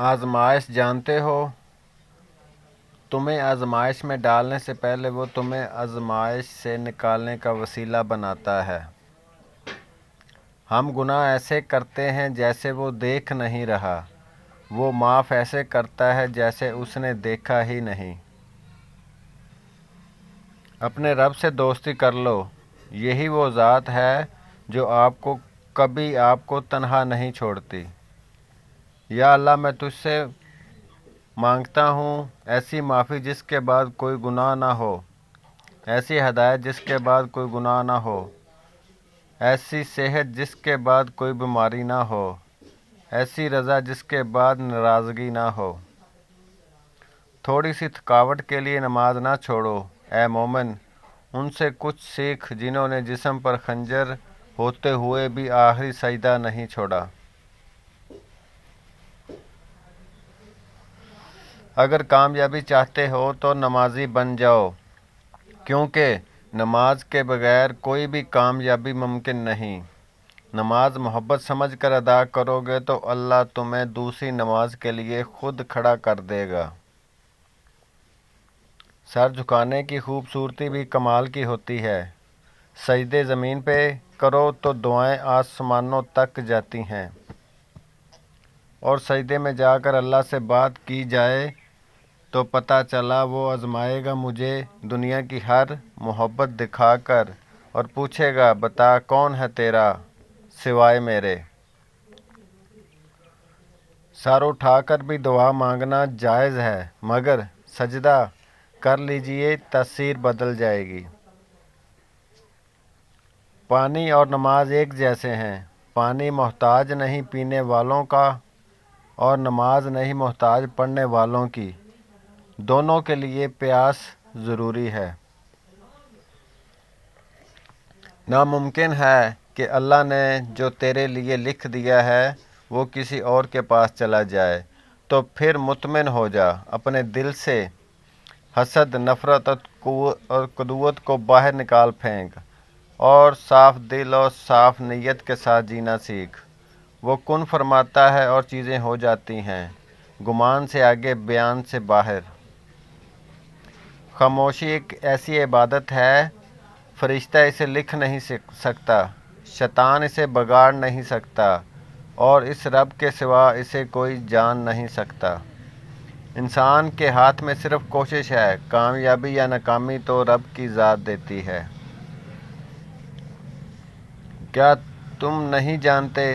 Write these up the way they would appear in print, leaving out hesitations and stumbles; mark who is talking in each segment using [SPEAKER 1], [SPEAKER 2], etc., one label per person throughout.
[SPEAKER 1] آزمائش جانتے ہو؟ تمہیں آزمائش میں ڈالنے سے پہلے وہ تمہیں آزمائش سے نکالنے کا وسیلہ بناتا ہے۔ ہم گناہ ایسے کرتے ہیں جیسے وہ دیکھ نہیں رہا، وہ معاف ایسے کرتا ہے جیسے اس نے دیکھا ہی نہیں۔ اپنے رب سے دوستی کر لو، یہی وہ ذات ہے جو کبھی آپ کو تنہا نہیں چھوڑتی۔ یا اللہ، میں تجھ سے مانگتا ہوں ایسی معافی جس کے بعد کوئی گناہ نہ ہو، ایسی ہدایت جس کے بعد کوئی گناہ نہ ہو، ایسی صحت جس کے بعد کوئی بیماری نہ ہو، ایسی رضا جس کے بعد ناراضگی نہ ہو۔ تھوڑی سی تھکاوٹ کے لیے نماز نہ چھوڑو، اے مومن، ان سے کچھ سیکھ جنہوں نے جسم پر خنجر ہوتے ہوئے بھی آخری سجدہ نہیں چھوڑا۔ اگر کامیابی چاہتے ہو تو نمازی بن جاؤ، کیونکہ نماز کے بغیر کوئی بھی کامیابی ممکن نہیں۔ نماز محبت سمجھ کر ادا کرو گے تو اللہ تمہیں دوسری نماز کے لیے خود کھڑا کر دے گا۔ سر جھکانے کی خوبصورتی بھی کمال کی ہوتی ہے۔ سجدے زمین پہ کرو تو دعائیں آسمانوں تک جاتی ہیں، اور سجدے میں جا کر اللہ سے بات کی جائے تو پتہ چلا وہ آزمائے گا مجھے دنیا کی ہر محبت دکھا کر، اور پوچھے گا بتا کون ہے تیرا سوائے میرے۔ سر اٹھا کر بھی دعا مانگنا جائز ہے، مگر سجدہ کر لیجئے، تاثیر بدل جائے گی۔ پانی اور نماز ایک جیسے ہیں۔ پانی محتاج نہیں پینے والوں کا، اور نماز نہیں محتاج پڑھنے والوں کی۔ دونوں کے لیے پیاس ضروری ہے۔ ناممکن ہے کہ اللہ نے جو تیرے لیے لکھ دیا ہے وہ کسی اور کے پاس چلا جائے، تو پھر مطمئن ہو جا، اپنے دل سے حسد، نفرت اور عداوت کو باہر نکال پھینک، اور صاف دل اور صاف نیت کے ساتھ جینا سیکھ۔ وہ کن فرماتا ہے اور چیزیں ہو جاتی ہیں، گمان سے آگے، بیان سے باہر۔ خاموشی ایک ایسی عبادت ہے، فرشتہ اسے لکھ نہیں سکتا، شیطان اسے بگاڑ نہیں سکتا، اور اس رب کے سوا اسے کوئی جان نہیں سکتا۔ انسان کے ہاتھ میں صرف کوشش ہے، کامیابی یا ناکامی تو رب کی ذات دیتی ہے۔ کیا تم نہیں جانتے؟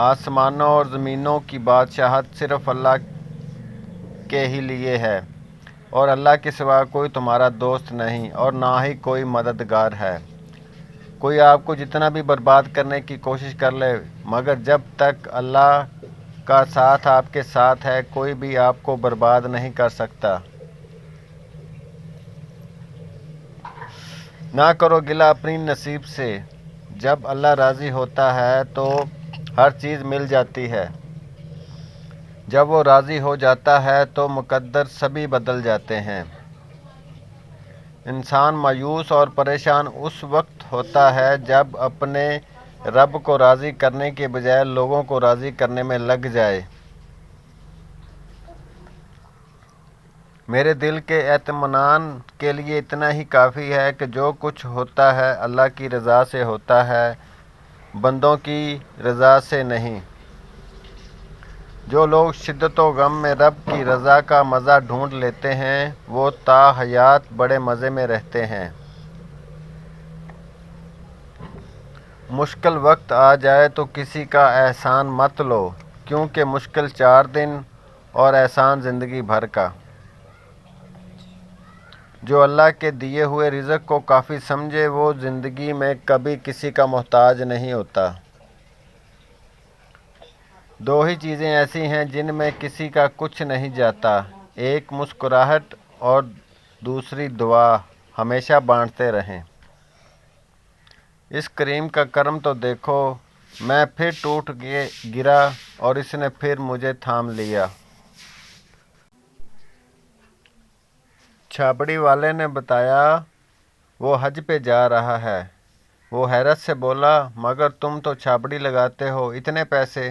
[SPEAKER 1] آسمانوں اور زمینوں کی بادشاہت صرف اللہ کے ہی لیے ہے، اور اللہ کے سوا کوئی تمہارا دوست نہیں اور نہ ہی کوئی مددگار ہے۔ کوئی آپ کو جتنا بھی برباد کرنے کی کوشش کر لے، مگر جب تک اللہ کا ساتھ آپ کے ساتھ ہے، کوئی بھی آپ کو برباد نہیں کر سکتا۔ نہ کرو گلہ اپنی نصیب سے، جب اللہ راضی ہوتا ہے تو ہر چیز مل جاتی ہے۔ جب وہ راضی ہو جاتا ہے تو مقدر سبھی بدل جاتے ہیں۔ انسان مایوس اور پریشان اس وقت ہوتا ہے جب اپنے رب کو راضی کرنے کے بجائے لوگوں کو راضی کرنے میں لگ جائے۔ میرے دل کے اطمینان کے لیے اتنا ہی کافی ہے کہ جو کچھ ہوتا ہے اللہ کی رضا سے ہوتا ہے، بندوں کی رضا سے نہیں۔ جو لوگ شدت و غم میں رب کی رضا کا مزہ ڈھونڈ لیتے ہیں، وہ تا حیات بڑے مزے میں رہتے ہیں۔ مشکل وقت آ جائے تو کسی کا احسان مت لو، کیونکہ مشکل 4 دن اور احسان زندگی بھر کا۔ جو اللہ کے دیے ہوئے رزق کو کافی سمجھے، وہ زندگی میں کبھی کسی کا محتاج نہیں ہوتا۔ 2 ہی چیزیں ایسی ہیں جن میں کسی کا کچھ نہیں جاتا، ایک مسکراہٹ اور دوسری دعا۔ ہمیشہ بانٹتے رہیں۔ اس کریم کا کرم تو دیکھو، میں پھر ٹوٹ گرا اور اس نے پھر مجھے تھام لیا۔ چھابڑی والے نے بتایا وہ حج پہ جا رہا ہے۔ وہ حیرت سے بولا، مگر تم تو چھابڑی لگاتے ہو، اتنے پیسے؟